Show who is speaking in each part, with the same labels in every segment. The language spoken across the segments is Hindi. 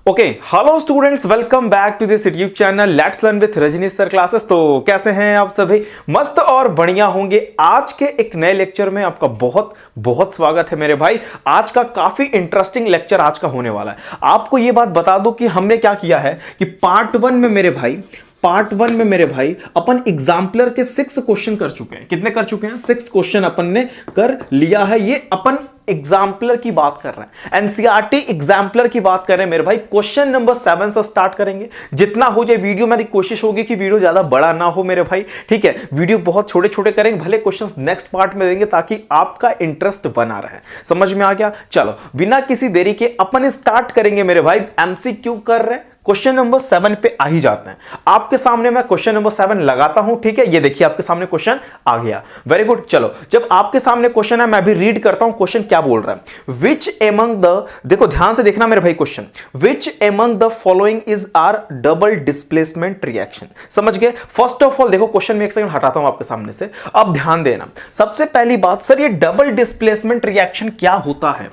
Speaker 1: Okay, hello students, welcome back to this YouTube channel let's learn with Rajneesh sir classes. तो कैसे हैं आप सभी? मस्त और बढ़िया होंगे। आज के एक नए लेक्चर में आपका बहुत बहुत स्वागत है मेरे भाई। आज का काफी इंटरेस्टिंग लेक्चर आज का होने वाला है। आपको यह बात बता दूं कि हमने क्या किया है कि पार्ट वन में मेरे भाई अपन एग्जाम्पलर के 6 क्वेश्चन कर चुके हैं। कितने कर चुके हैं? 6 क्वेश्चन अपन ने कर लिया है। ये अपन एग्जाम्पलर की बात कर रहे हैं, एनसीईआरटी एग्जाम्पलर की बात कर रहे हैं मेरे भाई। क्वेश्चन नंबर 7 से स्टार्ट करेंगे। जितना हो जाए वीडियो, मेरी कोशिश होगी कि वीडियो ज्यादा बड़ा ना हो मेरे भाई, ठीक है। वीडियो बहुत छोटे छोटे करेंगे, भले क्वेश्चंस नेक्स्ट पार्ट में देंगे ताकि आपका इंटरेस्ट बना रहे। समझ में आ गया? चलो बिना किसी देरी के अपन स्टार्ट करेंगे मेरे भाई। एमसीक्यू कर रहे हैं, क्वेश्चन नंबर 7 पे आ ही जाते हैं। आपके सामने मैं क्वेश्चन नंबर 7 लगाता हूं, ठीक है। ये देखिए आपके सामने क्वेश्चन आ गया, वेरी गुड। चलो जब आपके सामने क्वेश्चन है मैं भी रीड करता हूं क्वेश्चन क्या बोल रहा है। विच एमंग द, देखो ध्यान से देखना मेरे भाई question, which among the following is are double displacement reaction. समझ गए? फर्स्ट ऑफ ऑल देखो क्वेश्चन में एक सेकंड हटाता हूं आपके सामने से, अब ध्यान देना। सबसे पहली बात सर, ये डबल डिस्प्लेसमेंट रिएक्शन क्या होता है?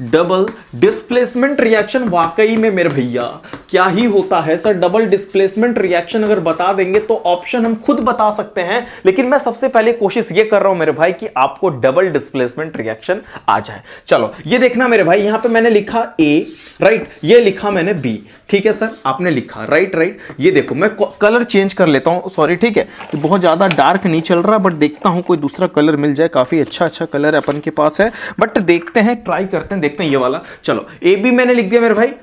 Speaker 1: डबल डिस्प्लेसमेंट रिएक्शन वाकई में मेरे भैया क्या ही होता है सर? डबल डिस्प्लेसमेंट रिएक्शन अगर बता देंगे तो ऑप्शन हम खुद बता सकते हैं, लेकिन मैं सबसे पहले कोशिश ये कर रहा हूं मेरे भाई कि आपको डबल डिस्प्लेसमेंट रिएक्शन आ जाए। चलो ये देखना मेरे भाई, यहां पे मैंने लिखा ए, राइट, ये लिखा मैंने बी, ठीक है सर। आपने लिखा राइट। ये देखो मैं कलर चेंज कर लेता हूं, सॉरी, ठीक है। बहुत ज्यादा डार्क नहीं चल रहा, बट देखता हूं कोई दूसरा कलर मिल जाए। काफी अच्छा कलर अपन के पास है, बट देखते हैं, ट्राई करते हैं, देखते हैं ये वाला। चलो ए बी मैंने लिख दिया मेरे भाई,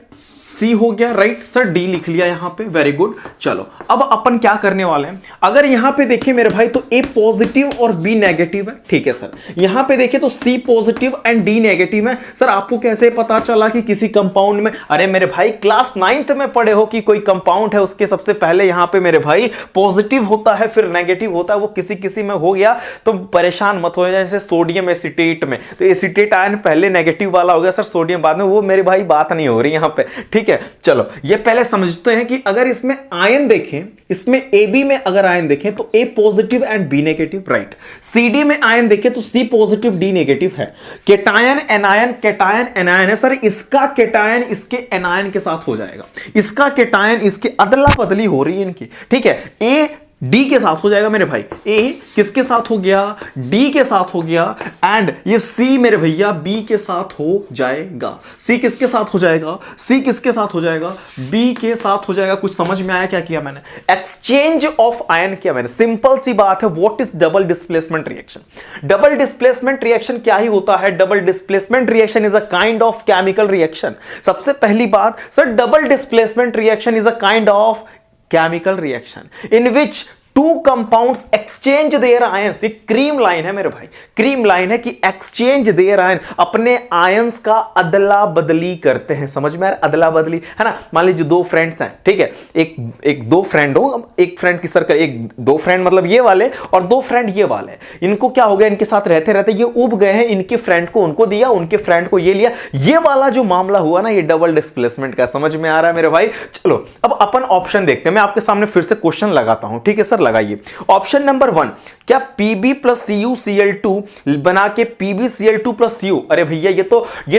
Speaker 1: सी हो गया, राइट सर। डी लिख लिया यहां पे, वेरी गुड। चलो अब अपन क्या करने वाले हैं, अगर यहां पे देखिए मेरे भाई तो ए पॉजिटिव और बी नेगेटिव है, ठीक है सर। यहां पे देखिए तो सी पॉजिटिव एंड डी नेगेटिव है। सर आपको कैसे पता चला कि किसी कंपाउंड में? अरे मेरे भाई क्लास 9th में पढ़े हो कि कोई कंपाउंड है उसके सबसे पहले यहां पे मेरे भाई पॉजिटिव होता है फिर नेगेटिव होता है। वो किसी में हो गया तो परेशान मत हो जाए। जैसे सोडियम एसीटेट में तो एसीटेट आयन पहले नेगेटिव वाला हो गया सर, सोडियम बाद में, वो मेरे भाई बात नहीं हो रही यहां पे, ठीक है। चलो ये पहले समझते हैं कि अगर इसमें आयन देखें, इसमें AB में अगर आयन देखें तो A positive and B negative, right. CD में आयन देखें तो C पॉजिटिव D नेगेटिव है। केटायन एनायन है सर, इसका केटायन इसके एनायन के साथ हो जाएगा, इसका केटायन इसके अदला बदली हो रही है इनकी, ठीक है। A डी के साथ हो जाएगा मेरे भाई, ए किसके साथ हो गया? डी के साथ हो गया। एंड ये सी मेरे भैया बी के साथ हो जाएगा। सी किसके साथ हो जाएगा? सी किसके साथ हो जाएगा? बी के साथ हो जाएगा। कुछ समझ में आया क्या किया मैंने? एक्सचेंज ऑफ आयन किया मैंने। सिंपल सी बात है। What is double displacement reaction? Double displacement reaction क्या ही होता है? Double displacement reaction is a kind of chemical reaction. सबसे पहली बात sir, double displacement reaction is a kind of chemical reaction in which two compounds exchange their ions। ये क्रीम लाइन है मेरे भाई, क्रीम लाइन है कि exchange their ion, अपने आयंस का अदला बदली करते हैं। समझ में आ रहा है? अदला बदली है ना। मान लीजिए 2 फ्रेंड्स हैं, ठीक है। एक 2 फ्रेंड हो, एक फ्रेंड की सर्कल, एक 2 फ्रेंड मतलब ये वाले और 2 फ्रेंड ये वाले। इनको क्या हो गया, इनके साथ रहते रहते ये उब गए हैं। इनके फ्रेंड को उनको दिया, उनके फ्रेंड को ये लिया। ये वाला जो मामला हुआ ना, ये डबल डिस्प्लेसमेंट का। समझ में आ रहा है मेरे भाई? चलो अब अपन ऑप्शन देखते हैं। मैं आपके सामने फिर से क्वेश्चन लगाता हूं, ठीक है सर, लगाइए। ऑप्शन नंबर 1, क्या Pb प्लस CuCl2 बना के PbCl2 प्लस Cu? अरे भैया ये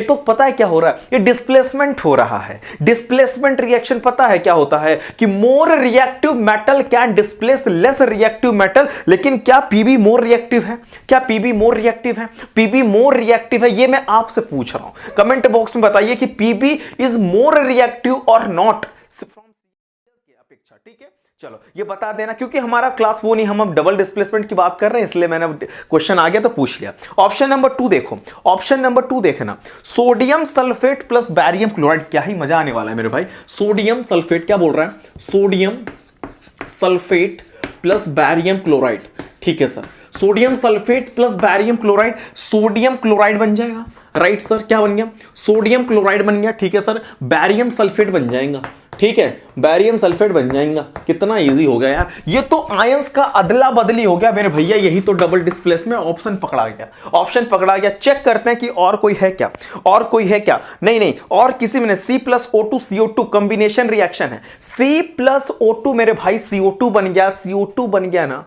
Speaker 1: तो पता है क्या हो रहा है, ये डिस्प्लेसमेंट हो रहा है। डिस्प्लेसमेंट रिएक्शन पता है क्या होता है कि more reactive metal can displace less reactive metal. लेकिन क्या Pb मोर रिएक्टिव है? क्या Pb मोर रिएक्टिव है? Pb मोर रिएक्टिव है, ये मैं आपसे पूछ रहा हूं। कमेंट बॉक्स में बताइए कि Pb इज मोर रिएक्टिव और नॉट फ्रॉम की अपेक्षा, ठीक है। चलो ये बता देना, क्योंकि हमारा क्लास वो नहीं, हम अब डबल डिस्प्लेसमेंट की बात कर रहे हैं, इसलिए मैंने क्वेश्चन आ गया तो पूछ लिया। ऑप्शन नंबर 2 देखो, ऑप्शन नंबर 2 देखना, sodium sulphate plus barium chloride. क्या ही मजा आने वाला है मेरे भाई। सोडियम सल्फेट क्या बोल रहा है? Sodium sulphate plus barium chloride, ठीक है sir. Sodium sulphate plus barium chloride, sodium chloride बन जाएगा, राइट सर। क्या बन गया? सोडियम क्लोराइड बन गया, ठीक है सर। बैरियम सल्फेट बन जाएगा, ठीक है, बैरियम सल्फेट बन जाएगा। कितना इजी हो गया यार, ये तो आयंस का अदला बदली हो गया मेरे भैया। यही तो डबल डिस्प्लेसमेंट। ऑप्शन पकड़ा गया, ऑप्शन पकड़ा गया। चेक करते हैं कि और कोई है क्या, और कोई है क्या? नहीं, और किसी में नहीं। C+O2 CO2 कॉम्बिनेशन रिएक्शन है। C+O2 मेरे भाई CO2 बन गया, CO2 बन गया ना।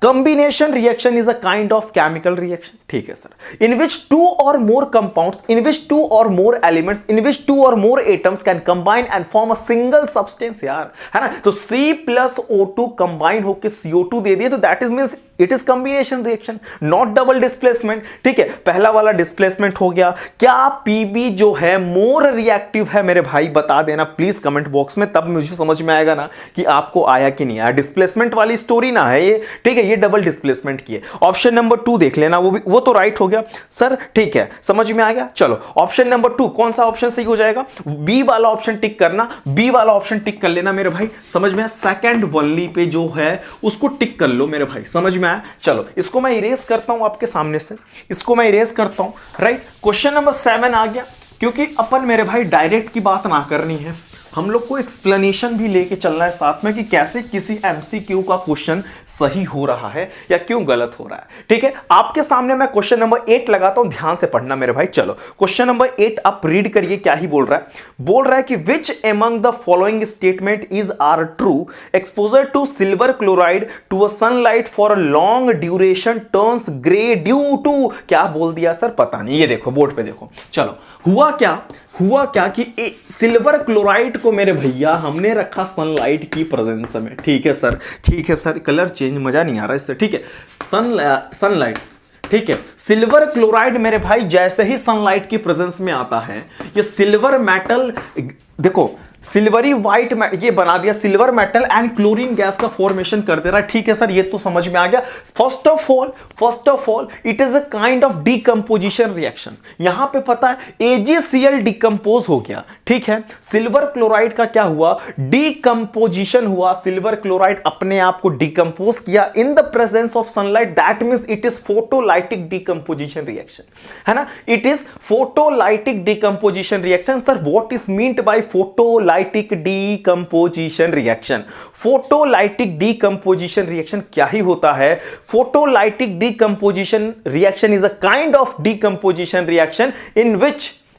Speaker 1: Combination reaction is a kind of chemical reaction. ठीक है sir. In which two or more compounds, in which two or more elements, in which two or more atoms can combine and form a single substance. यार है ना. तो C plus O2 combine होके CO2 दे दिए, तो that is means it is combination reaction, not double displacement. ठीक है, पहला वाला डिस्प्लेसमेंट हो गया. क्या PB जो है मोर रिएक्टिव है मेरे भाई, बता देना प्लीज कमेंट बॉक्स में, तब मुझे समझ में आएगा ना कि आपको आया कि नहीं आया. डिस्प्लेसमेंट वाली स्टोरी ना है ये. ठीक है, ये डबल डिस्प्लेसमेंट की है. ऑप्शन नंबर 2 देख लेना, वो तो राइट हो गया सर. ठीक है, समझ में आ गया. चलो ऑप्शन नंबर 2, कौन सा ऑप्शन सही हो जाएगा? बी वाला ऑप्शन टिक करना, बी वाला ऑप्शन टिक कर लेना मेरे भाई. समझ में? सेकंड वनली पे जो है उसको टिक कर लो मेरे भाई. समझ में? चलो इसको मैं इरेज करता हूं आपके सामने से, इसको मैं इरेज करता हूं. राइट, क्वेश्चन नंबर 7 आ गया. क्योंकि अपन मेरे भाई डायरेक्ट की बात ना करनी है, हम लोग को एक्सप्लेनेशन भी लेके चलना है साथ में कि कैसे किसी एमसीक्यू का क्वेश्चन सही हो रहा है या क्यों गलत हो रहा है. ठीक है, आपके सामने मैं क्वेश्चन नंबर 8 लगाता हूं, ध्यान से पढ़ना मेरे भाई. चलो क्वेश्चन नंबर 8 आप रीड करिए, क्या ही बोल रहा है. बोल रहा है कि which among the following statement is are true. Exposure to silver chloride to a sunlight for a long duration turns grey due to. क्या बोल दिया सर, पता नहीं. ये देखो बोर्ड पे देखो. चलो हुआ क्या कि सिल्वर क्लोराइड को मेरे भैया हमने रखा सनलाइट की प्रेजेंस में. ठीक है सर, कलर चेंज, मजा नहीं आ रहा इससे. ठीक है, सनलाइट. ठीक है, सिल्वर क्लोराइड मेरे भाई जैसे ही सनलाइट की प्रेजेंस में आता है, ये सिल्वर मेटल, देखो सिल्वरी व्हाइट ये बना दिया, silver metal and chlorine gas का फॉर्मेशन कर दे रहा है. ठीक है सर, ये तो समझ में आ गया. First of all it is a kind of decomposition reaction. यहां पे पता है AgCl डिकंपोज हो गया. ठीक है, सिल्वर क्लोराइड का क्या हुआ, डीकंपोजिशन हुआ. सिल्वर क्लोराइड अपने आप को डिकंपोज किया in the presence of sunlight. That means it is photolytic decomposition reaction, है ना. It is photolytic decomposition reaction. Sir what is meant by photo photolytic decomposition reaction. Photolytic decomposition reaction क्या ही होता है? Photolytic decomposition reaction is a kind of decomposition reaction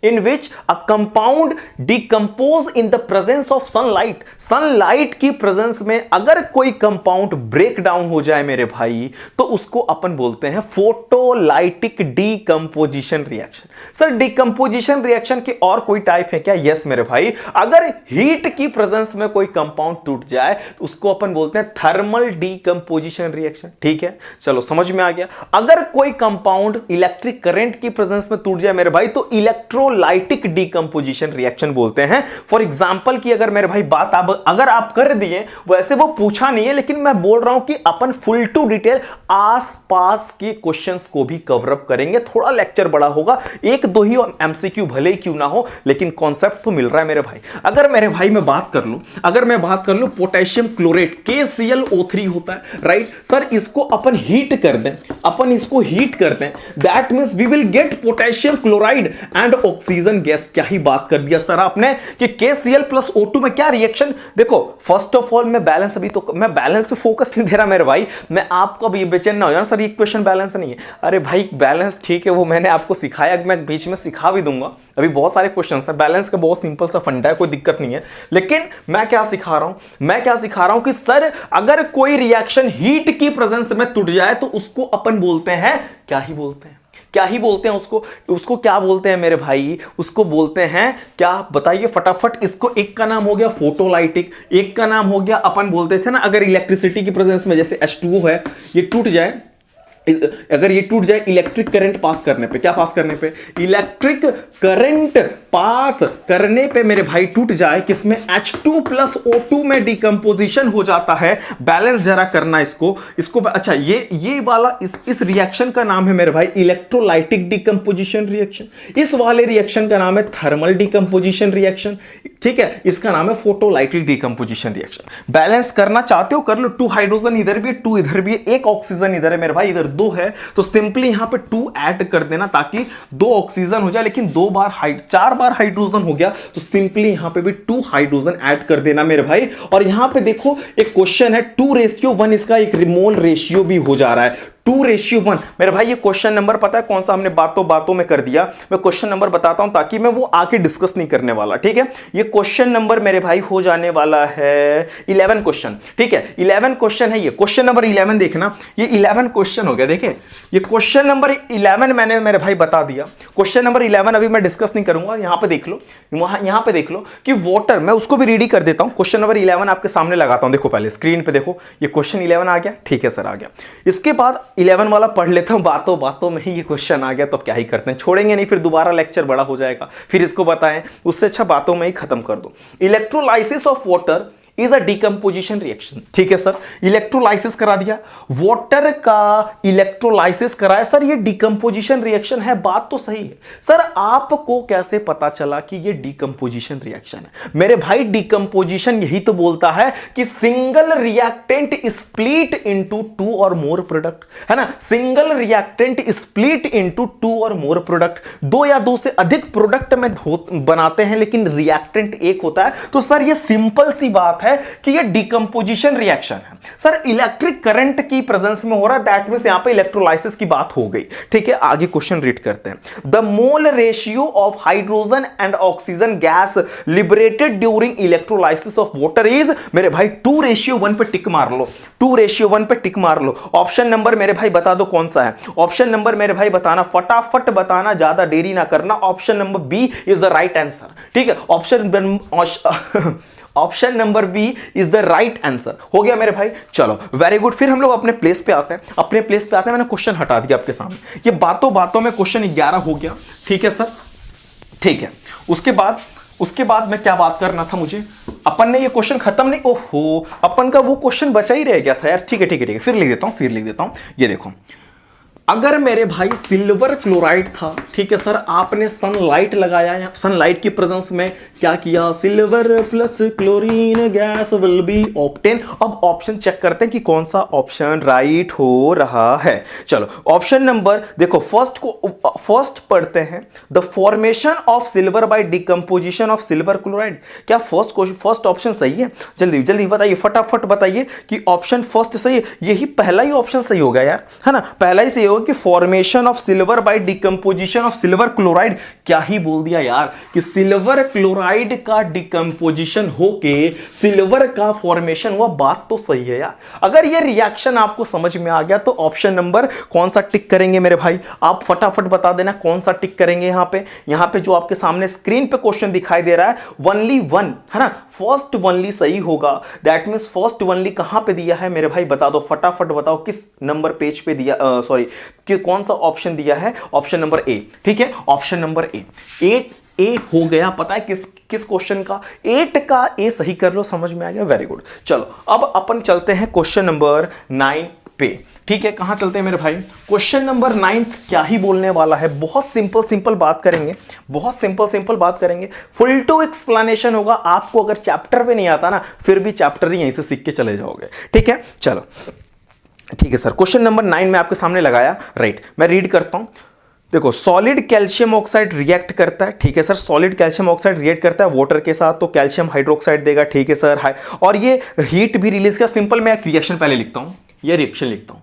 Speaker 1: in which a compound decompose in the presence of sunlight. Sunlight की प्रेजेंस में अगर कोई कंपाउंड ब्रेक डाउन हो जाए मेरे भाई, तो उसको अपन बोलते हैं photolytic decomposition reaction. Sir decomposition reaction की और कोई टाइप है क्या? यस मेरे भाई, अगर हीट की प्रेजेंस में कोई कंपाउंड टूट जाए तो उसको अपन बोलते हैं थर्मल डीकंपोजिशन रिएक्शन. ठीक है, चलो समझ में आ गया. अगर कोई कंपाउंड इलेक्ट्रिक करंट की प्रेजेंस में टूट जाए मेरे भाई, तो इलेक्ट्रोलाइटिक डीकंपोजिशन रिएक्शन बोलते हैं. फॉर एग्जांपल की अगर मेरे भाई बात अगर आप कर दिए, वैसे वो पूछा नहीं है लेकिन मैं बोल रहा हूं कि अपन फुल टू डिटेल आसपास के क्वेश्चंस को भी कवर अप करेंगे. थोड़ा लेक्चर बड़ा होगा, एक दो ही एमसीक्यू भले ही क्यों ना हो, लेकिन कॉन्सेप्ट तो मिल रहा है मेरे भाई. अगर मेरे भाई मैं बात कर लूं पोटेशियम क्लोरेट KClO3 होता है, राइट सर. इसको अपन हीट कर दें, that means we will get potassium chloride and oxygen gas. क्या ही बात कर दिया सर आपने कि KCl प्लस O2 में क्या रिएक्शन. देखो फर्स्ट ऑफ ऑल मैं बैलेंस पे फोकस नहीं दे रहा मेरे भाई. मैं आपको भी बेचैन ना हो जाना सर ये क्वेश्चन बैलेंस नहीं है. अरे भाई बैलेंस ठीक है, वो मैंने आपको सिखाया, मैं बीच में सिखा भी दूंगा. अभी बहुत सारे क्वेश्चंस हैं, बैलेंस का बहुत सिंपल सा फंडा है, कोई दिक्कत नहीं है. लेकिन मैं क्या सिखा रहा हूं कि सर अगर कोई रिएक्शन हीट की प्रेजेंस में टूट जाए तो उसको अपन बोलते हैं, क्या ही बोलते हैं उसको क्या बोलते हैं मेरे भाई? उसको बोलते हैं क्या, बताइए फटाफट. इसको एक का नाम हो गया फोटोलाइटिक, एक का नाम हो गया अपन बोलते थे ना, अगर इलेक्ट्रिसिटी की प्रेजेंस में जैसे H2O है, ये टूट जाए, अगर ये टूट जाए इलेक्ट्रिक करंट पास करने पे, क्या पास करने पे? इलेक्ट्रिक करंट पास करने पे मेरे भाई टूट जाए, किसमें? H2 प्लस O2 में डिकंपोजिशन हो जाता है. बैलेंस जरा करना इसको. अच्छा ये वाला इस रिएक्शन का नाम है मेरे भाई इलेक्ट्रोलाइटिक डिकंपोजिशन रिएक्शन. इस वाले रिएक्शन का नाम है थर्मल डिकंपोजिशन रिएक्शन. ठीक है, इसका नाम है फोटोलाइटिक डिकंपोजिशन रिएक्शन. बैलेंस करना चाहते हो कर लो. 2 हाइड्रोजन इधर भी है, 2 इधर भी है, 1 ऑक्सीजन इधर है मेरे भाई, इधर 2 है, तो सिंपली यहां पे 2 ऐड कर देना ताकि 2 ऑक्सीजन हो जाए. लेकिन 4 बार हाइड्रोजन हो गया तो सिंपली यहां पे भी 2 हाइड्रोजन ऐड कर देना मेरे भाई. और यहां पे देखो एक क्वेश्चन है 2:1, इसका एक मोल रेशियो भी हो जा रहा है. 2:1। मेरे भाई ये क्वेश्चन नंबर पता है कौन सा हमने बातों बातों में कर दिया, मैं क्वेश्चन नंबर बताता हूं ताकि मैं वो आके डिस्कस नहीं करने वाला, ठीक है। ये क्वेश्चन नंबर मेरे भाई हो जाने वाला है 11 क्वेश्चन, ठीक है। 11 क्वेश्चन है ये, क्वेश्चन नंबर 11 देखना, ये 11 क्वेश्चन हो गया। देखिए ये क्वेश्चन नंबर 11 मैंने मेरे भाई बता दिया। क्वेश्चन नंबर 11 अभी मैं डिस्कस नहीं करूंगा, यहां पे देख लो, यहां पे देख लो कि वाटर, मैं उसको भी रेडी कर देता हूं। क्वेश्चन नंबर 11 आपके सामने लगाता हूं, देखो पहले स्क्रीन पे देखो, ये क्वेश्चन 11 आ गया, ठीक है सर आ गया। इसके बाद 11 वाला पढ़ लेता हूं, बातों बातों में ही ये क्वेश्चन आ गया तो क्या ही करते हैं, छोड़ेंगे नहीं, फिर दोबारा लेक्चर बड़ा हो जाएगा, फिर इसको बताएं, उससे अच्छा बातों में ही खत्म कर दो। Electrolysis of water is a decomposition reaction, ठीक है सर। इलेक्ट्रोलाइसिस करा दिया, वाटर का इलेक्ट्रोलाइसिस कराया सर, ये डिकम्पोजिशन रिएक्शन है, बात तो सही है। सर आपको कैसे पता चला कि ये डिकम्पोजिशन रिएक्शन है? मेरे भाई डिकम्पोजिशन यही तो बोलता है कि सिंगल रिएक्टेंट स्प्लिट इनटू 2 और मोर प्रोडक्ट, है ना। सिंगल रिएक्टेंट स्प्लिट इनटू 2 और मोर प्रोडक्ट, 2 या 2 से अधिक प्रोडक्ट में बनाते हैं लेकिन रिएक्टेंट एक होता है। तो सर ये सिंपल सी बात है कि ये डिकम्पोजिशन रिएक्शन है। सर इलेक्ट्रिक करंट की प्रेजेंस में हो रहा है, दैट मींस यहां पे इलेक्ट्रोलाइसिस की बात हो गई, ठीक है। आगे क्वेश्चन रीड करते हैं। The mole ratio of hydrogen and oxygen gas liberated during electrolysis of water is, मेरे भाई 2:1 पे टिक मार लो, 2:1 पे टिक मार लो। ऑप्शन नंबर मेरे भाई बता दो कौन सा है, ऑप्शन नंबर मेरे भाई बताना, फटाफट बताना, ज्यादा देरी ना करना। Option number B is the right answer, ठीक है। Option number B is the right answer, हो गया मेरे भाई। चलो वेरी गुड, फिर हम लोग अपने प्लेस पे आते हैं, अपने प्लेस पे आते हैं। मैंने क्वेश्चन हटा दिया आपके सामने, ये बातों बातों में क्वेश्चन 11 हो गया, ठीक है सर, ठीक है। उसके बाद मैं क्या बात करना था मुझे, अपन ने ये क्वेश्चन खत्म नहीं, ओहो अपन का वो क्वेश्चन बचा ही रह गया था यार, ठीक है ठीक है ठीक है, फिर लिख देता हूं। ये देखो, अगर मेरे भाई सिल्वर क्लोराइड था, ठीक है सर, आपने सनलाइट लगाया, सनलाइट की प्रेजेंस में क्या किया, silver plus chlorine gas will be obtain. अब ऑप्शन चेक करते हैं कि कौन सा ऑप्शन राइट हो रहा है। चलो ऑप्शन नंबर देखो, फर्स्ट पढ़ते हैं, the formation of silver by decomposition of silver chloride. क्या फर्स्ट ऑप्शन सही है? जल्दी जल्दी बताइए, फटाफट बताइए कि ऑप्शन फर्स्ट सही है। यही पहला ही ऑप्शन सही होगा यार, है ना, पहला ही सही होगा कि formation of silver by decomposition of silver chloride. क्या ही बोल दिया यार कि सिल्वर क्लोराइड का डिकम्पोजिशन होके सिल्वर का फॉर्मेशन हुआ, बात तो सही है यार। अगर ये रिएक्शन आपको समझ में आ गया तो ऑप्शन नंबर कौन सा टिक करेंगे मेरे भाई, आप फटाफट बता देना कौन सा टिक करेंगे। यहां पे जो आपके सामने स्क्रीन पे क्वेश्चन दिखाई दे रहा है, ओनली वन, है ना, फर्स्ट ओनली सही होगा। दैट मींस फर्स्ट ओनली कहां पे दिया है मेरे भाई, बता दो फटाफट, बताओ किस नंबर पेज पे दिया, सॉरी कि कौन सा ऑप्शन दिया है, ऑप्शन नंबर ए, ठीक है, ऑप्शन नंबर ए। 8 हो गया, पता है किस क्वेश्चन का, 8 का ए सही कर लो, समझ में आ गया, वेरी गुड। चलो अब अपन चलते हैं क्वेश्चन नंबर 9 पे, ठीक है। कहां चलते हैं मेरे भाई, क्वेश्चन नंबर 9 क्या ही बोलने वाला है, बहुत सिंपल बात करेंगे, बहुत सिंपल बात करेंगे, फुल टू एक्सप्लेनेशन होगा। आपको अगर चैप्टर पे नहीं आता ना, फिर भी चैप्टर ही यहीं से सीख के चले जाओगे, ठीक है। चलो ठीक है सर, क्वेश्चन नंबर 9 में आपके सामने लगाया, राइट, मैं रीड करता हूं। देखो, सॉलिड कैल्शियम ऑक्साइड रिएक्ट करता है, ठीक है sir, solid calcium oxide react करता है वाटर के साथ तो कैल्शियम हाइड्रोक्साइड देगा, ठीक है सर, और ये हीट भी रिलीज किया। सिंपल मैं एक रिएक्शन पहले लिखता हूं, ये रिएक्शन लिखता हूं,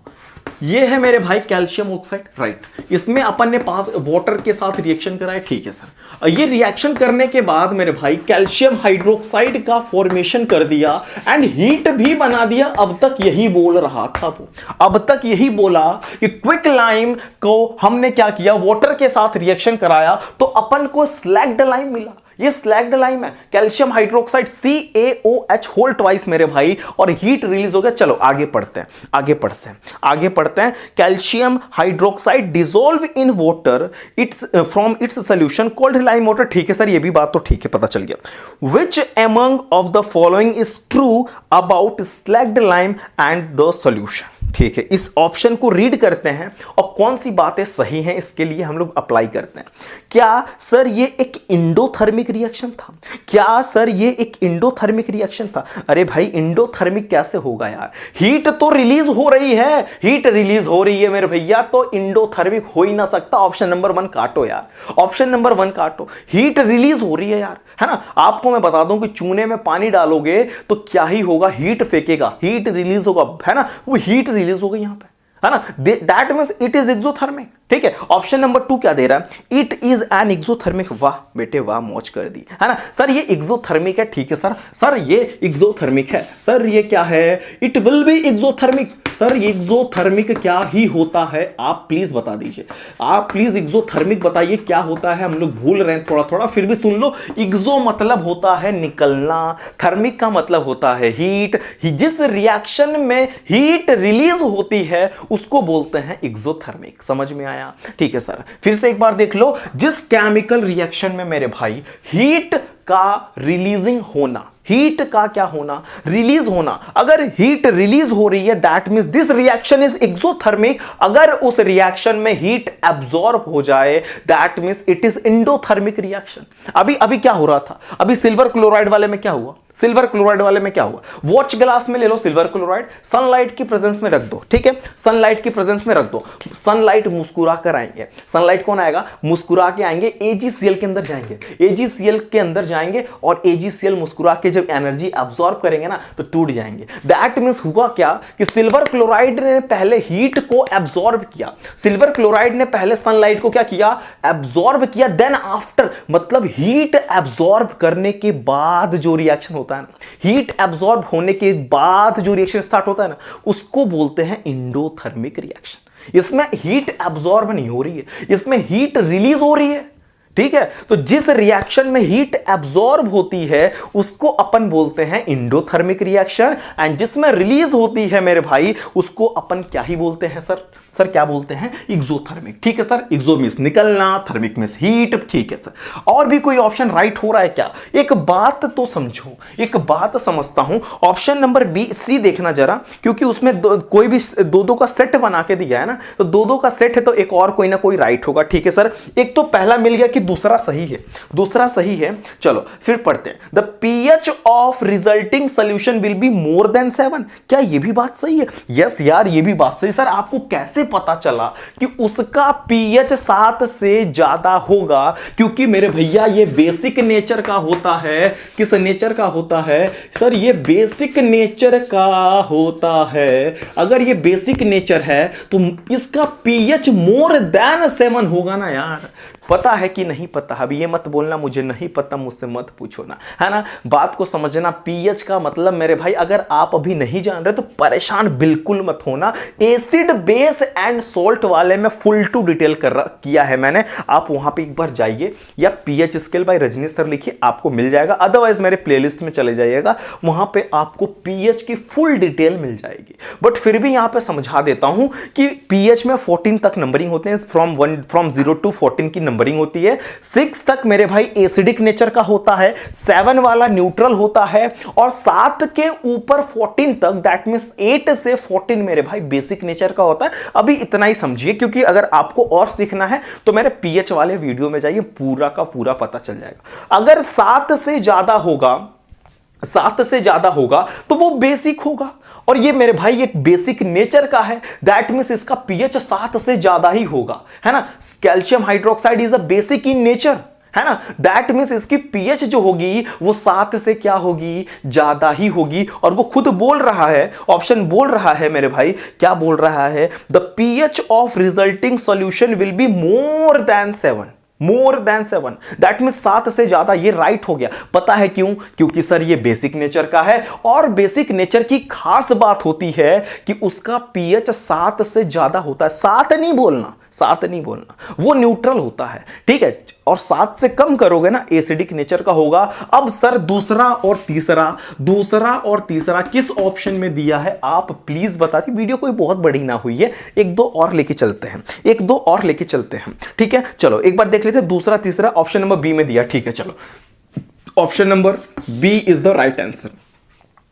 Speaker 1: ये है मेरे भाई कैल्शियम ऑक्साइड, राइट, इसमें अपन ने पास वाटर के साथ रिएक्शन कराया, ठीक है सर। ये रिएक्शन करने के बाद मेरे भाई कैल्शियम हाइड्रोक्साइड का फॉर्मेशन कर दिया एंड हीट भी बना दिया। अब तक यही बोल रहा था वो, अब तक यही बोला कि क्विक लाइम को हमने क्या किया, वाटर के साथ रिएक्शन कराया तो अपन को स्लैग्ड लाइम मिला। ये स्लैग्ड लाइम है, calcium hydroxide CaOH whole twice मेरे भाई, और हीट रिलीज हो गया। चलो आगे पढ़ते हैं। Calcium hydroxide dissolve in water it's from its solution called lime water, ठीक है सर, ये भी बात तो ठीक है, पता चल गया। Which among of the following is true about slagged lime and the solution, ठीक है। इस ऑप्शन को रीड करते हैं और कौन सी बातें सही हैं इसके लिए हम लोग अप्लाई करते हैं। क्या सर ये एक इंडोथर्मिक रिएक्शन था? क्या सर ये एक इंडोथर्मिक रिएक्शन था? अरे भाई इंडोथर्मिक कैसे होगा यार, हीट तो रिलीज हो रही है, हीट रिलीज हो रही है मेरे भैया, तो इंडोथर्मिक हो ही ना सकता। ऑप्शन नंबर 1 काटो यार, ऑप्शन नंबर 1 काटो, हीट रिलीज हो रही है यार, है ना। आपको मैं बता दूं कि चूने में पानी डालोगे तो क्या ही होगा, हीट फेंकेगा, हीट रिलीज होगा, है ना, वो हीट रिलीज होगा यहां पे। है ना, that means it is exothermic. ठीक है, ऑप्शन नंबर 2 क्या दे रहा है, इट इज एन एक्सोथर्मिक। वाह बेटे वाह, मौज कर दी, है ना सर, ये एक्सोथर्मिक है। ठीक है सर, सर ये एक्सोथर्मिक है। सर ये क्या है, it will be exothermic. Sir exothermic क्या ही होता है, आप प्लीज बता दीजिए, आप प्लीज एक्सोथर्मिक बताइए क्या होता है। हम लोग भूल रहे हैं थोड़ा थोड़ा, फिर भी सुन लो। एक्सो मतलब होता है निकलना, थर्मिक का मतलब होता है हीट। जिस रिएक्शन में हीट रिलीज होती है उसको बोलते हैं एक्सोथर्मिक। समझ में आया? ठीक है सर, फिर से एक बार देख लो। जिस केमिकल रिएक्शन में मेरे भाई हीट का रिलीजिंग होना, हीट का क्या होना, रिलीज होना, अगर हीट रिलीज हो रही है that means this reaction is exothermic. अगर उस रिएक्शन में हीट एब्जॉर्ब हो जाए that means it is endothermic reaction. अभी क्या हो रहा था, अभी सिल्वर क्लोराइड वाले में क्या हुआ, सिल्वर क्लोराइड वाले में क्या हुआ, वॉच ग्लास में ले लो सिल्वर क्लोराइड, सनलाइट की प्रेजेंस में रख दो। ठीक है, सनलाइट की प्रेजेंस में रख दो, सनलाइट मुस्कुरा कर आएंगे। सनलाइट कौन आएगा, मुस्कुरा के आएंगे, एजीसीएल के अंदर जाएंगे, एजीसीएल के अंदर जाएंगे और एजीसीएल मुस्कुरा के जब एनर्जी एब्जॉर्ब करेंगे ना तो टूट जाएंगे। दैट मींस हुआ क्या कि सिल्वर क्लोराइड ने पहले हीट को एब्जॉर्ब किया, सिल्वर क्लोराइड ने पहले सनलाइट को क्या किया, एब्जॉर्ब किया, देन आफ्टर मतलब हीट एब्जॉर्ब करने के बाद जो रिएक्शन होता है ना, हीट एब्जॉर्ब होने के बाद जो रिएक्शन स्टार्ट होता है ना उसको बोलते हैं एंडोथर्मिक रिएक्शन। इसमें हीट एब्जॉर्ब नहीं हो रही है, इसमें हीट रिलीज हो रही है। ठीक है, तो जिस रिएक्शन में हीट एब्जॉर्ब होती है उसको अपन बोलते हैं एंडोथर्मिक रिएक्शन, एंड जिसमें रिलीज होती है मेरे भाई उसको अपन क्या ही बोलते हैं सर, सर क्या बोलते हैं, एक्सोथर्मिक। ठीक है सर, एक्सो मींस निकलना, थर्मिक मींस हीट। ठीक है सर, और भी कोई ऑप्शन राइट हो रहा है क्या, एक बात तो समझो, एक बात समझता हूं, ऑप्शन नंबर बी सी देखना जरा, क्योंकि उसमें कोई भी दो का सेट बना के दिया है ना, तो दो का सेट है तो एक और कोई ना कोई राइट होगा। ठीक है सर, एक तो पहला मिल गया कि दूसरा सही है, दूसरा सही है। चलो फिर पढ़ते हैं, the pH of resulting solution will be more than 7। क्या ये भी बात सही है? यस यार, ये भी बात सही। सर आपको कैसे पता चला कि उसका पीएच 7 से ज्यादा होगा? क्योंकि मेरे भैया ये बेसिक नेचर का होता है। किस नेचर का होता है सर? ये बेसिक नेचर का होता है। अगर ये बेसिक नेचर है तो इसका पीएच मोर देन 7 होगा ना यार। पता है कि नहीं पता? अभी ये मत बोलना मुझे नहीं पता, मुझसे मत पूछो ना, है ना। बात को समझना, पीएच का मतलब मेरे भाई अगर आप अभी नहीं जान रहे तो परेशान बिल्कुल मत होना। एसिड बेस एंड सोल्ट वाले में फुल टू डिटेल किया है मैंने, आप वहां पे एक बार जाइए या pH scale bye Rajni sir लिखिए, आपको मिल जाएगा। अदरवाइज मेरे प्लेलिस्ट में चले जाइएगा, वहां पे आपको पीएच की फुल डिटेल मिल जाएगी। बट फिर भी यहां पे समझा देता हूं कि पीएच में 14 तक नंबरिंग होते हैं, फ्रॉम 0 to 14 की नंबरिंग होती है। 6 तक मेरे भाई एसिडिक नेचर का होता है, 7 वाला न्यूट्रल होता है, और 7 के ऊपर 14 तक दैट मींस 8 से 14 मेरे भाई बेसिक नेचर का होता है। अभी इतना ही समझिए, क्योंकि अगर आपको और सीखना है तो मेरे पीएच वाले वीडियो में जाइए, पूरा का पूरा पता चल जाएगा। अगर 7 से ज्यादा होगा, 7 से ज्यादा होगा तो वो बेसिक होगा, और ये मेरे भाई एक बेसिक नेचर का है, दैट मींस इसका पीएच 7 से ज्यादा ही होगा, है ना। Calcium hydroxide is a basic in nature, है ना। दैट मींस इसकी पीएच जो होगी वो 7 से क्या होगी, ज्यादा ही होगी। और वो खुद बोल रहा है, ऑप्शन बोल रहा है मेरे भाई, क्या बोल रहा है, the pH of resulting solution will be more than 7, more than 7, that means 7 से ज्यादा। ये राइट हो गया। पता है क्यों? क्योंकि सर ये बेसिक नेचर का है, और बेसिक नेचर की खास बात होती है कि उसका पीएच 7 से ज्यादा होता है। 7 नहीं बोलना, 7 नहीं बोलना, वो न्यूट्रल होता है, ठीक है। और 7 से कम करोगे ना एसिडिक नेचर का होगा। अब सर दूसरा और तीसरा किस ऑप्शन में दिया है आप प्लीज बता दी। वीडियो कोई बहुत बड़ी ना हुई है, एक दो और लेके चलते हैं, ठीक है। चलो एक बार देख लेते हैं, दूसरा तीसरा ऑप्शन नंबर बी में दिया, ठीक है। चलो option number B is the right answer.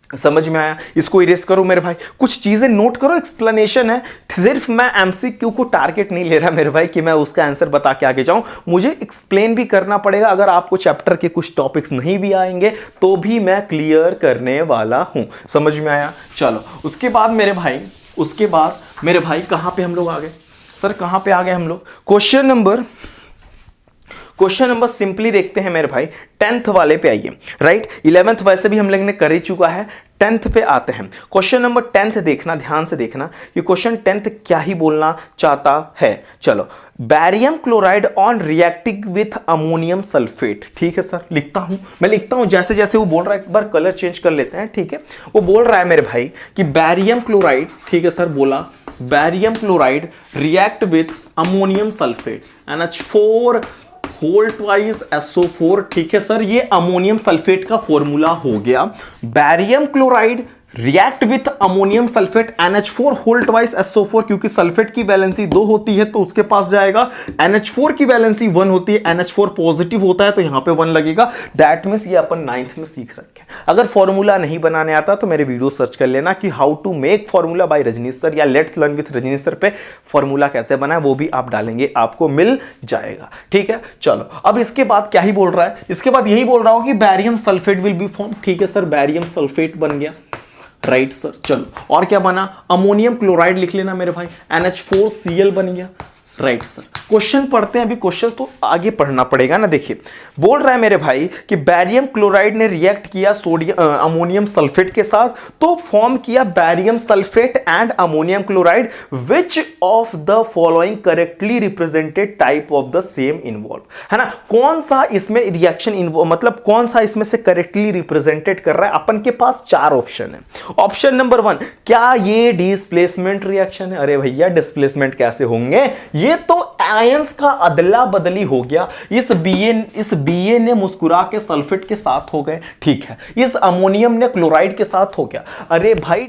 Speaker 1: समझ में आया? इसको इरेज करो मेरे भाई, कुछ चीजें नोट करो, एक्सप्लेनेशन है। सिर्फ मैं एमसीक्यू को टारगेट नहीं ले रहा मेरे भाई कि मैं उसका आंसर बता के आगे जाऊं, मुझे एक्सप्लेन भी करना पड़ेगा। अगर आपको चैप्टर के कुछ टॉपिक्स नहीं भी आएंगे तो भी मैं क्लियर करने वाला हूं। समझ में आया? चलो उसके बाद मेरे भाई कहां पे हम लोग आ गए सर? कहां पे आ गए हम लोग? क्वेश्चन नंबर सिंपली देखते हैं मेरे भाई, 10th वाले पे आइए। राइट, 11th वैसे भी हम लोग ने कर ही चुका है, 10th पे आते हैं। क्वेश्चन नंबर 10th देखना, ध्यान से देखना कि क्वेश्चन 10th क्या ही बोलना चाहता है। चलो, barium chloride on reacting with ammonium sulphate. ठीक है सर, लिखता हूं, मैं लिखता हूं जैसे जैसे वो बोल रहा है, एक बार कलर चेंज कर लेते हैं। ठीक है, वो बोल रहा है मेरे भाई कि बैरियम क्लोराइड, ठीक है सर, बोला barium chloride react with ammonium sulphate NH4 whole twice SO4। ठीक है सर, ये अमोनियम सल्फेट का फॉर्मूला हो गया। Barium chloride react with ammonium sulphate NH4 whole twice SO4, क्योंकि सल्फेट की वैलेंसी 2 होती है तो उसके पास जाएगा। NH4 की वैलेंसी 1 होती है, NH4 पॉजिटिव होता है तो यहां पे 1 लगेगा। दैट मींस ये अपन 9th में सीख रखे हैं। अगर फॉर्मूला नहीं बनाने आता तो मेरे वीडियो सर्च कर लेना कि how to make formula by Rajneesh sir या let's learn with Rajneesh sir पे फॉर्मूला कैसे बना है वो भी आप डालेंगे, आपको मिल जाएगा। ठीक है, चलो अब इसके बाद क्या ही बोल रहा है, इसके बाद यही बोल रहा हूं कि barium sulphate will be form. ठीक है सर, बैरियम सल्फेट बन गया, राइट सर। चलो, और क्या बना, अमोनियम क्लोराइड लिख लेना मेरे भाई, NH4Cl बन गया, राइट सर। क्वेश्चन पढ़ते हैं अभी, क्वेश्चन तो आगे पढ़ना पड़ेगा ना। देखिए, बोल रहा है मेरे भाई कि बैरियम क्लोराइड ने रिएक्ट किया सोडियम अमोनियम सल्फेट के साथ तो फॉर्म किया barium sulphate and ammonium chloride. Which of the following correctly represented type of the same involve, है ना, कौन सा इसमें रिएक्शन मतलब कौन सा इसमें से करेक्टली रिप्रेजेंटेड कर रहा है। अपन के पास 4 ऑप्शन है। ऑप्शन नंबर 1, क्या ये डिस्प्लेसमेंट रिएक्शन है? अरे भैया, डिस्प्लेसमेंट कैसे होंगे, ये तो आयंस का अदला बदली हो गया। इस बीए ने मुस्कुरा के सल्फेट के साथ हो गए, ठीक है, इस अमोनियम ने क्लोराइड के साथ हो गया। अरे भाई,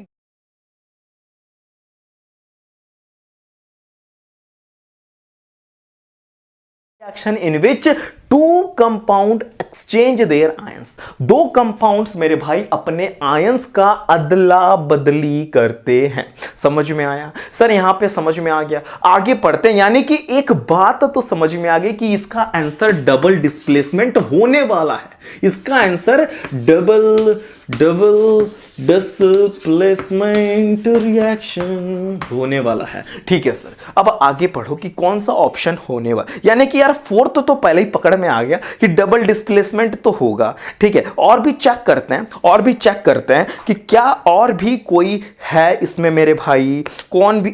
Speaker 1: reaction in which 2 compound exchange there ions, 2 compounds मेरे भाई अपने आयंस का अदला बदली करते हैं। समझ में आया सर? यहां पे समझ में आ गया। आगे पढ़ते हैं, यानी कि एक बात तो समझ में आ गई कि इसका आंसर डबल डिस्प्लेसमेंट होने वाला है। इसका आंसर डबल डिस्प्लेसमेंट रिएक्शन होने वाला है। ठीक है सर, अब आगे पढ़ो कि कौन सा ऑप्शन होने वाला, यानी कि यार 4th तो पहले ही पकड़ में आ गया कि डबल डिस्प्लेसमेंट तो होगा। ठीक है, और भी चेक करते हैं कि क्या और भी कोई है इसमें मेरे भाई,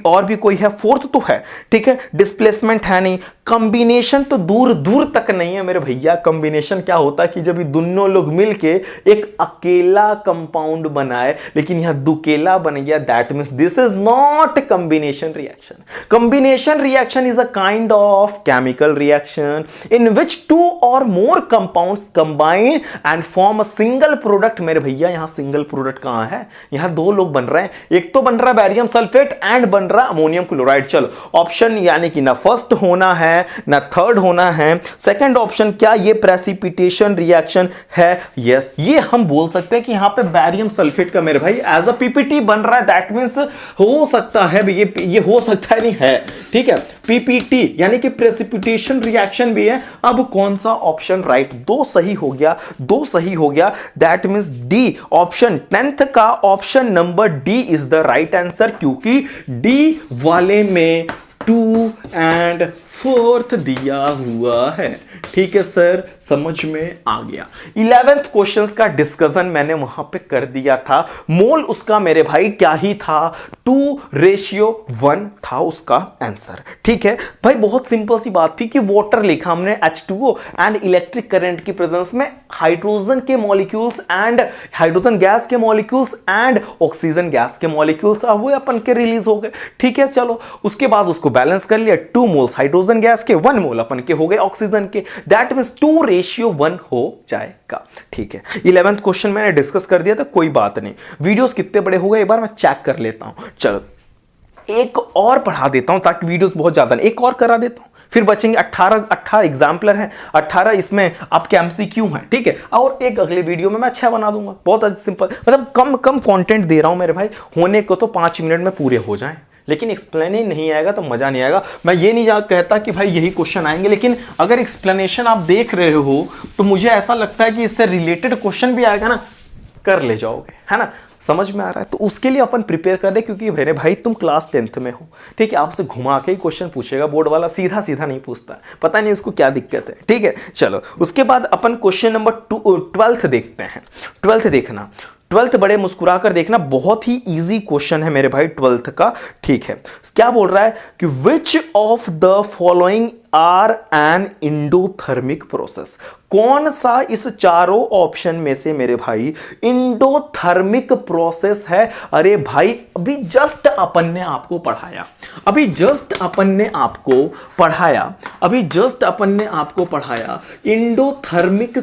Speaker 1: और भी कोई है। 4th तो है, ठीक है, डिस्प्लेसमेंट है नहीं। कॉम्बिनेशन तो दूर दूर तक नहीं है मेरे भैया। कॉम्बिनेशन क्या होता है कि जब ये दोनों लोग मिलके एक अकेला कंपाउंड बनाए, लेकिन यहां दुकेला बन गया, that means this is not combination reaction. Combination reaction is a kind of chemical reaction in which 2 or more compounds combine and form a single product। मेरे भैया, यहां सिंगल प्रोडक्ट कहां है, यहां 2 लोग बन रहे हैं, एक तो बन रहा है बैरियम सल्फेट एंड बन रहा अमोनियम क्लोराइड। चलो, ऑप्शन यानी कि ना फर्स्ट होना है ना थर्ड होना है। सेकंड ऑप्शन, क्या ये प्रेसिपिटेशन रिएक्शन है? यस, ये हम बोल सकते हैं कि यहां पे बैरियम सल्फेट का मेरे भाई एज अ पीपीटी बन रहा है, दैट मींस हो सकता है, ये हो सकता है, नहीं है, ठीक है, पीपीटी यानी कि प्रेसिपिटेशन रिएक्शन भी है। अब कौन सा ऑप्शन राइट? 2 सही हो गया, that means D, option 10th का option number D is the right answer, क्योंकि डी वाले में 2 and 4th दिया हुआ है। ठीक है सर, समझ में आ गया। 11th क्वेश्चंस का डिस्कशन मैंने वहां पे कर दिया था। मोल उसका मेरे भाई क्या ही था, 2:1 था उसका आंसर। ठीक है भाई, बहुत सिंपल सी बात थी कि वाटर लिखा हमने H2O एंड इलेक्ट्रिक करंट की प्रेजेंस में हाइड्रोजन के मॉलिक्यूल्स एंड हाइड्रोजन गैस के मॉलिक्यूल्स एंड ऑक्सीजन गैस के मॉलिक्यूल्स वो अपन के रिलीज हो गए। ठीक है, चलो उसके बाद उसको बैलेंस कर लिया, 2 मोल्स हाइड्रोजन गैस के, 1 मोल अपन के हो गए ऑक्सीजन के, दैट मींस 2:1 हो जाएगा। ठीक है, 11th क्वेश्चन मैंने डिस्कस कर दिया था, कोई बात नहीं। वीडियोस कितने बड़े हो गए एक बार मैं चेक कर लेता हूं। चलो एक और पढ़ा देता हूं ताकि वीडियोस बहुत ज्यादा नहीं, एक और करा देता हूं, फिर बचेंगे 18 एग्जाम्पलर हैं, 18 इसमें आपके MCQ हैं। ठीक है, और एक अगले वीडियो में मैं 6 बना दूंगा। बहुत सिंपल, मतलब कम कंटेंट दे रहा हूं मेरे भाई, होने को तो 5 मिनट में पूरे हो जाएं, लेकिन एक्सप्लेन ही नहीं आएगा तो मजा नहीं आएगा। मैं ये नहीं कहता कि भाई यही क्वेश्चन आएंगे, लेकिन अगर एक्सप्लेनेशन आप देख रहे हो तो मुझे ऐसा लगता है कि इससे रिलेटेड क्वेश्चन भी आएगा ना, कर ले जाओगे, है ना? समझ में आ रहा है? तो उसके लिए अपन प्रिपेयर कर रहे हैं, क्योंकि मेरे भाई तुम क्लास 10th में हो। ठीक है, आपसे घुमा के ही क्वेश्चन पूछेगा बोर्ड वाला, सीधा सीधा नहीं पूछता, पता नहीं उसको क्या दिक्कत है। ठीक है, चलो उसके बाद अपन क्वेश्चन नंबर 12th देखते हैं। 12th देखना, ट्वेल्थ बड़े मुस्कुरा कर देखना, बहुत ही इजी क्वेश्चन है मेरे भाई ट्वेल्थ का, ठीक है। क्या बोल रहा है कि which of the following are an endothermic process, कौन सा इस चारों ऑप्शन में से मेरे भाई इंडोथर्मिक प्रोसेस है। अरे भाई अभी जस्ट अपन ने आपको पढ़ाया, अभी जस्ट अपन ने आपको पढ़ाया इंडोथर्मिक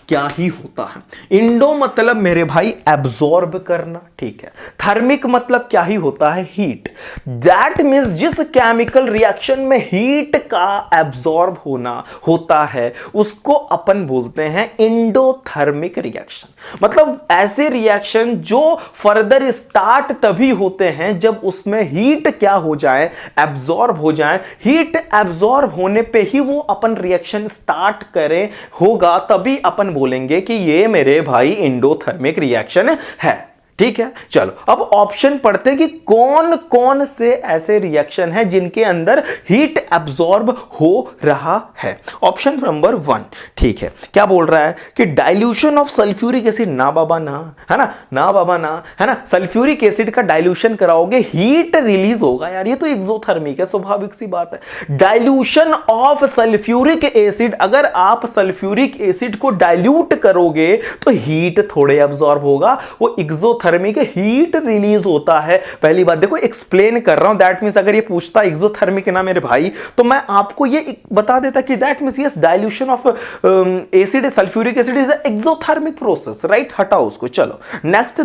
Speaker 1: क्या ही होता है। इंडो मतलब मेरे भाई एब्जॉर्ब करना, ठीक है। थर्मिक मतलब क्या ही होता है, हीट। दैट मींस जिस केमिकल रिएक्शन में हीट का एब्जॉर्ब होना होता है उसको अपन बोलते हैं इंडोथर्मिक रिएक्शन। मतलब ऐसे रिएक्शन जो फर्दर स्टार्ट तभी होते हैं जब उसमें हीट क्या हो जाए, एब्जॉर्ब हो जाए। हीट एब्जॉर्ब होने पे ही वो अपन रिएक्शन स्टार्ट करें होगा, तभी अपन बोलेंगे कि ये मेरे भाई इंडोथर्मिक रिएक्शन है, ठीक है। चलो अब ऑप्शन पढ़ते हैं कि कौन कौन से ऐसे रिएक्शन हैं जिनके अंदर हीट एब्जॉर्ब हो रहा है। ऑप्शन नंबर 1, ठीक है। क्या बोल रहा है कि डाइल्यूशन ऑफ सल्फ्यूरिक एसिड, ना बाबा ना, है ना, ना बाबा ना, है ना। सल्फ्यूरिक एसिड का डाइल्यूशन कराओगे हीट रिलीज होगा यार, ये तो एक्सोथर्मिक है, स्वाभाविक सी बात है। डाइल्यूशन ऑफ सल्फ्यूरिक एसिड, अगर आप सल्फ्यूरिक एसिड को डाइल्यूट करोगे तो हीट थोड़े एब्जॉर्ब होगा, वो एक्सोथर्मिक हीट रिलीज होता है। पहली बात देखो एक्सप्लेन कर रहा हूं, दैट मींस अगर ये पूछता एक्सोथर्मिक ना मेरे भाई तो मैं आपको ये बता देता कि that means yes dilution of acid sulphuric acid is exothermic process, right. हटाओ उसको। चलो नेक्स्ट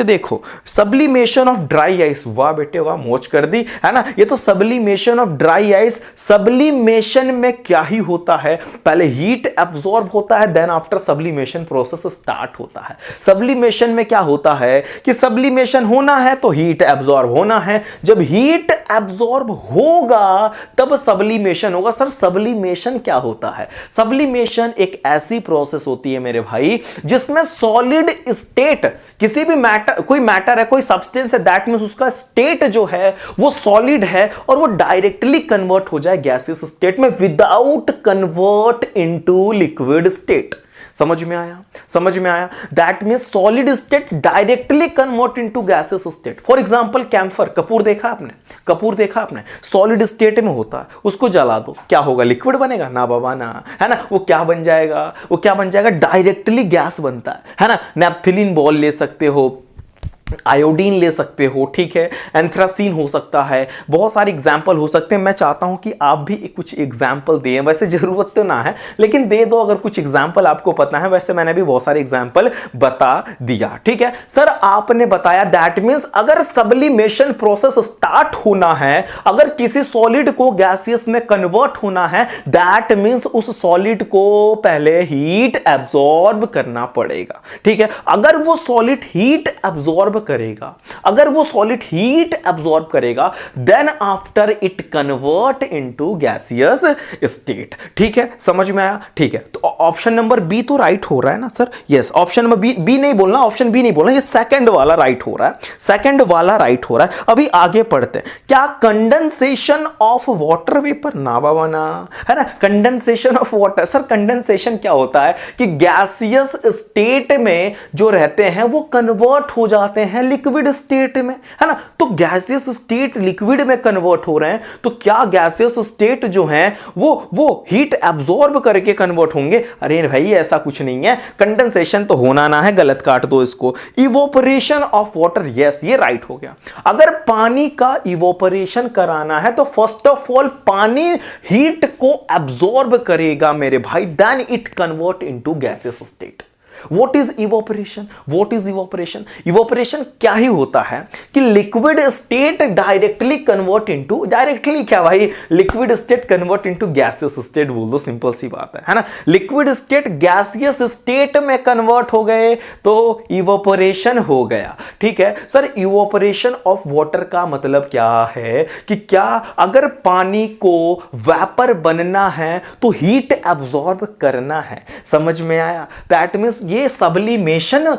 Speaker 1: देखो सब्लिमेशन ऑफ ड्राई आइस। वाह बेटे वाह, मौज कर दी, है ना। ये तो sublimation of dry ice, sublimation में क्या ही होता है, पहले हीट एब्जॉर्ब होता है, then after sublimation process start होता है। सब्लिमेशन में क्या होता है कि सब्लिमेशन होना है तो हीट एब्जॉर्ब होना है, जब हीट एब्जॉर्ब होगा तब सब्लिमेशन होगा। सर सब्लिमेशन क्या होता है? सब्लिमेशन एक ऐसी प्रोसेस होती है मेरे भाई जिसमें सॉलिड स्टेट, किसी भी मैटर, कोई मैटर है, कोई सब्सटेंस है, दैट मींस उसका स्टेट जो है वो सॉलिड है और वो डायरेक्टली कन्वर्ट हो जाए गैसियस स्टेट में without convert into liquid state. समझ में आया? That means solid state directly convert into gaseous state. For example camphor, कपूर देखा आपने, सॉलिड स्टेट में होता है, उसको जला दो, क्या होगा? लिक्विड बनेगा? ना बाबा ना, है ना। वो क्या बन जाएगा? डायरेक्टली गैस बनता है ना। नेपथिलीन बॉल ले सकते हो, आयोडीन ले सकते हो, ठीक है, एंथ्रासीन हो सकता है, बहुत सारे एग्जाम्पल हो सकते हैं। मैं चाहता हूं कि आप भी कुछ एग्जाम्पल दें, वैसे जरूरत तो ना है लेकिन दे दो अगर कुछ एग्जाम्पल आपको पता है। वैसे मैंने भी बहुत सारे एग्जाम्पल बता दिया, ठीक है। सर आपने बताया दैट मींस अगर सब्लिमेशन प्रोसेस स्टार्ट होना है, अगर किसी सॉलिड को गैसियस में कन्वर्ट होना है, दैट मींस उस सॉलिड को पहले हीट एब्जॉर्ब करना पड़ेगा, ठीक है। अगर वो सॉलिड हीट एब्जॉर्ब करेगा then after it convert into gaseous state, ठीक है। समझ में आया? ठीक है, तो ऑप्शन नंबर बी तो राइट हो रहा है ना sir? Yes, option number B नहीं बोलना, ऑप्शन बी नहीं बोलना, ये सेकंड वाला राइट हो रहा है। अभी आगे पढ़ते हैं। क्या कंडेंसेशन ऑफ वाटर वेपर? ना बाबा ना, है ना। Condensation of water, sir condensation क्या होता है कि गैसियस स्टेट में जो रहते हैं वो कन्वर्ट हो जाते हैं लिक्विड स्टेट में, है ना। तो गैसियस स्टेट लिक्विड में कन्वर्ट हो रहे हैं, तो क्या गैसियस स्टेट जो है वो हीट एब्जॉर्ब करके कन्वर्ट होंगे? अरे भाई ऐसा कुछ नहीं है, कंडेंसेशन तो होना ना है, गलत काट दो इसको। इवोपरेशन ऑफ वाटर, यस ये राइट हो गया। अगर पानी का इवोपरेशन कराना है तो फर्स्ट ऑफ ऑल पानी हीट को एब्जॉर्ब करेगा मेरे भाई, then it convert into gaseous state. What is evaporation? Evaporation क्या ही होता है कि liquid state directly convert into, directly क्या भाई, liquid state convert into gaseous state बोल दो, सिंपल सी बात है ना। लिक्विड स्टेट गैसियस स्टेट में कन्वर्ट हो गए तो इवोपरेशन हो गया, ठीक है। सर इवोपरेशन ऑफ वाटर का मतलब क्या है कि क्या अगर पानी को वेपर बनना है तो हीट एब्जॉर्ब करना है। समझ में आया? दैट मींस ये सब्लिमेशन है ना,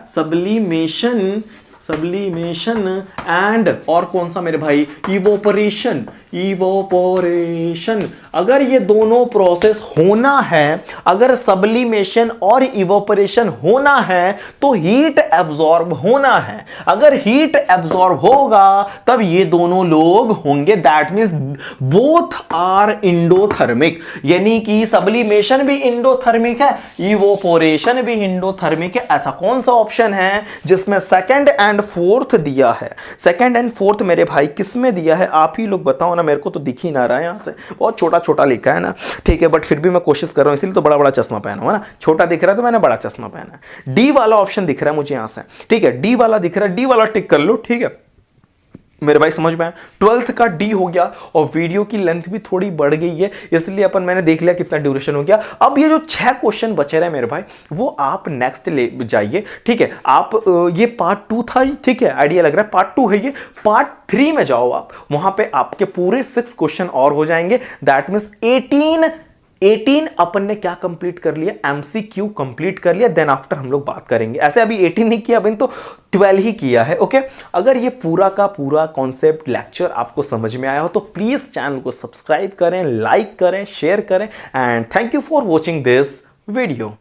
Speaker 1: सब्लिमेशन सब्लिमेशन एंड और कौन सा मेरे भाई, इवोपरेशन। इवोपोरेशन, अगर ये दोनों प्रोसेस होना है, अगर सब्लिमेशन और इवोपरेशन होना है तो हीट एब्जॉर्ब होना है। अगर हीट एब्जॉर्ब होगा तब ये दोनों लोग होंगे, that means both are endothermic, यानी कि सब्लिमेशन भी इंडोथर्मिक है, इवोपोरेशन भी इंडोथर्मिक है। ऐसा कौन सा ऑप्शन है जिसमें सेकंड एंड फोर्थ दिया है? सेकंड एंड फोर्थ मेरे भाई किस में दिया है, आप ही लोग बताओ ना, मेरे को तो दिख ही ना रहा है, यहां से बहुत छोटा छोटा लिखा है ना, ठीक है, बट फिर भी मैं कोशिश कर रहा हूं, इसलिए तो बड़ा बड़ा चश्मा पहना हुआ है ना, छोटा दिख रहा है तो मैंने बड़ा चश्मा पहना है। डी वाला ऑप्शन दिख रहा है मुझे यहां से, ठीक है, डी वाला दिख रहा है, डी वाला टिक कर लो, ठीक है मेरे भाई, समझ में आया। 12th का डी हो गया और वीडियो की लेंथ भी थोड़ी बढ़ गई है, इसलिए अपन मैंने देख लिया कितना ड्यूरेशन हो गया। अब ये जो 6 क्वेश्चन बचे रहे मेरे भाई, वो आप नेक्स्ट ले जाइए, ठीक है। आप ये पार्ट 2 था, ठीक है, आइडिया लग रहा है पार्ट 2 है ये, पार्ट 3 में जाओ आप, वहां पे आपके पूरे 6 क्वेश्चन और हो जाएंगे, दैट मींस 18 अपन ने क्या कंप्लीट कर लिया, एमसीक्यू कंप्लीट कर लिया, देन आफ्टर हम लोग बात करेंगे। ऐसे अभी 18 नहीं किया, अभी तो 12 ही किया है, ओके। अगर ये पूरा का पूरा कॉन्सेप्ट लेक्चर आपको समझ में आया हो तो प्लीज चैनल को सब्सक्राइब करें, लाइक करें, शेयर करें, and thank you for watching this video.